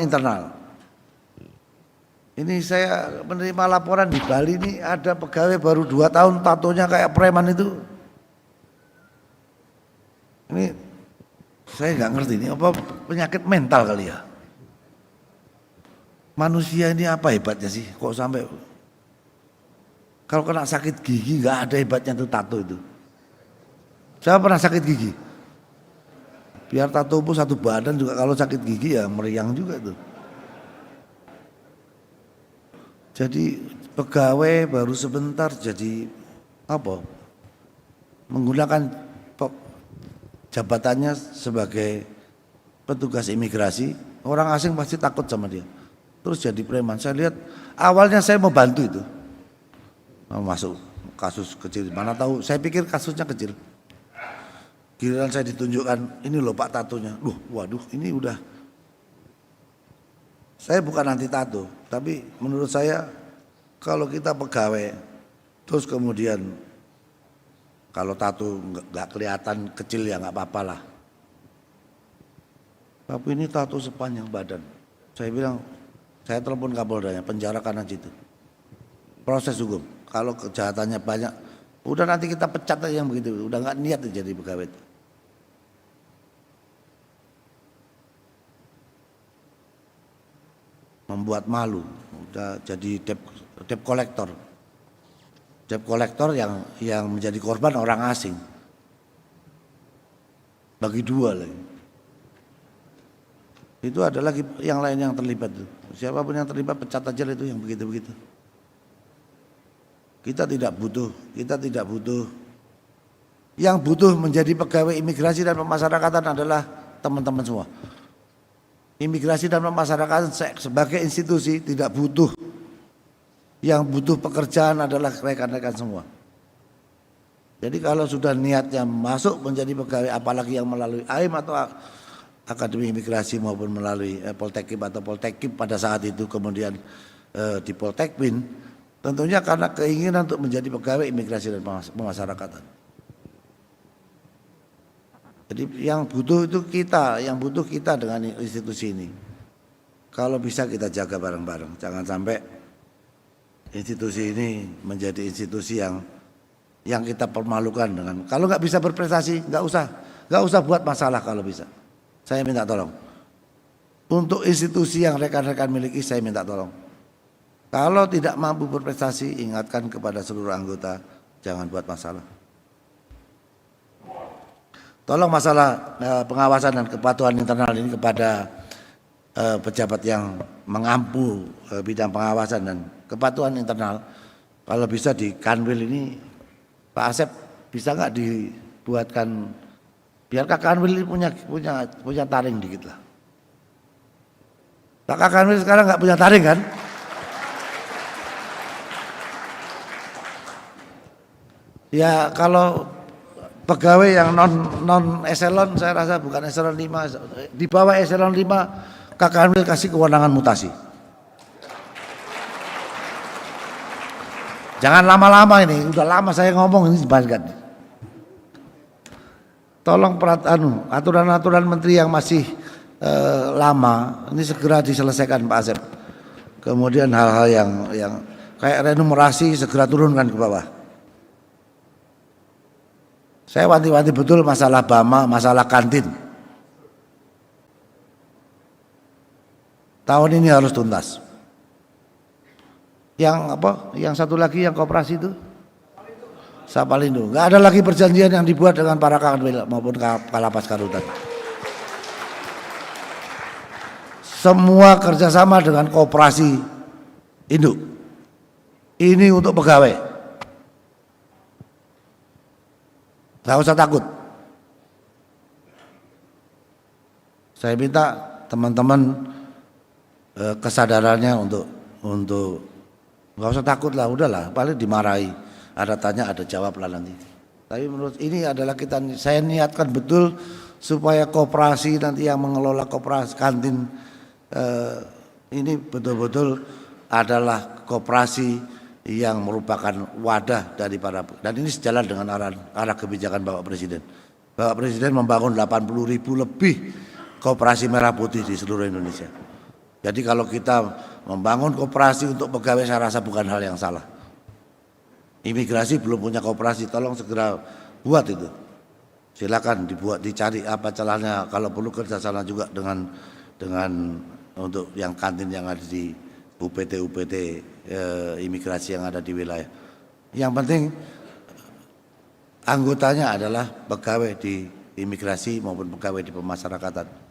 internal. Ini saya menerima laporan di Bali ini ada pegawai baru 2 tahun tatonya kayak preman itu. Ini saya nggak ngerti ini apa penyakit mental kali ya. Manusia ini apa hebatnya sih? Kok sampai kalau kena sakit gigi nggak ada hebatnya tuh tato itu. Saya pernah sakit gigi. Biar tato pun satu badan juga kalau sakit gigi ya meriang juga tuh. Jadi pegawai baru sebentar jadi apa? Menggunakan jabatannya sebagai petugas imigrasi, orang asing pasti takut sama dia. Terus jadi preman. Saya lihat awalnya saya mau bantu itu. Mau masuk kasus kecil, mana tahu saya pikir kasusnya kecil. Giliran saya ditunjukkan, ini loh Pak tatonya. Waduh, ini udah. Saya bukan anti tato, tapi menurut saya kalau kita pegawai, terus kemudian kalau tato nggak kelihatan kecil ya nggak apa-apa lah. Tapi ini tato sepanjang badan. Saya bilang, saya telepon Kapoldanya, penjarakan aja itu. Proses hukum. Kalau kejahatannya banyak, udah nanti kita pecat aja yang begitu. Udah nggak niat jadi pegawai itu. Membuat malu, udah jadi debt collector. Debt collector yang menjadi korban orang asing. Bagi dua lagi. Itu ada lagi yang lain yang terlibat tuh. Siapapun yang terlibat pecat aja itu yang begitu-begitu. Kita tidak butuh. Yang butuh menjadi pegawai imigrasi dan pemasarakatan adalah teman-teman semua. Imigrasi dan pemasarakatan sebagai institusi tidak butuh. Yang butuh pekerjaan adalah rekan-rekan semua. Jadi kalau sudah niatnya masuk menjadi pegawai, apalagi yang melalui AIM atau Akademi Imigrasi maupun melalui Poltekkip atau Poltekkip pada saat itu kemudian di Poltekpin, tentunya karena keinginan untuk menjadi pegawai imigrasi dan pemasarakatan. Jadi yang butuh itu kita, dengan institusi ini. Kalau bisa kita jaga bareng-bareng, jangan sampai institusi ini menjadi institusi yang kita permalukan dengan. Kalau nggak bisa berprestasi, nggak usah buat masalah kalau bisa. Saya minta tolong. Untuk institusi yang rekan-rekan miliki, saya minta tolong. Kalau tidak mampu berprestasi, ingatkan kepada seluruh anggota, jangan buat masalah. Tolong masalah pengawasan dan kepatuhan internal ini kepada pejabat yang mengampu bidang pengawasan dan kepatuhan internal. Kalau bisa di Kanwil ini, Pak Asep bisa nggak dibuatkan, biarkah Kanwil ini punya taring dikit lah. Pak Kanwil sekarang nggak punya taring kan? Ya kalau pegawai yang non eselon, saya rasa bukan eselon 5, di bawah eselon 5 Kanwil kasih kewenangan mutasi. Jangan lama-lama ini, udah lama saya ngomong ini dibahaskan. Tolong aturan-aturan menteri yang masih lama ini segera diselesaikan Pak Asep. Kemudian hal-hal yang kayak renumerasi segera turunkan ke bawah. Saya wanti-wanti betul masalah BAMA, masalah kantin. Tahun ini harus tuntas. Yang satu lagi yang koperasi itu Sapalindo. Enggak ada lagi perjanjian yang dibuat dengan para Kanwil maupun Kalapas Karutan. Semua kerjasama dengan koperasi induk. Ini untuk pegawai. Tidak usah takut. Saya minta teman-teman kesadarannya untuk nggak usah takut lah, udahlah, paling dimarahi. Ada tanya, ada jawab lah nanti. Tapi menurut ini adalah saya niatkan betul supaya koperasi nanti yang mengelola koperasi kantin ini betul-betul adalah koperasi yang merupakan wadah dari para, dan ini sejalan dengan arah kebijakan Bapak Presiden. Bapak Presiden membangun 80.000 lebih koperasi merah putih di seluruh Indonesia. Jadi kalau kita membangun koperasi untuk pegawai saya rasa bukan hal yang salah. Imigrasi belum punya koperasi, tolong segera buat itu. Silakan dibuat, dicari apa celahnya, kalau perlu kerjasama juga dengan untuk yang kantin yang ada di UPT imigrasi yang ada di wilayah. Yang penting anggotanya adalah pegawai di imigrasi maupun pegawai di pemasyarakatan.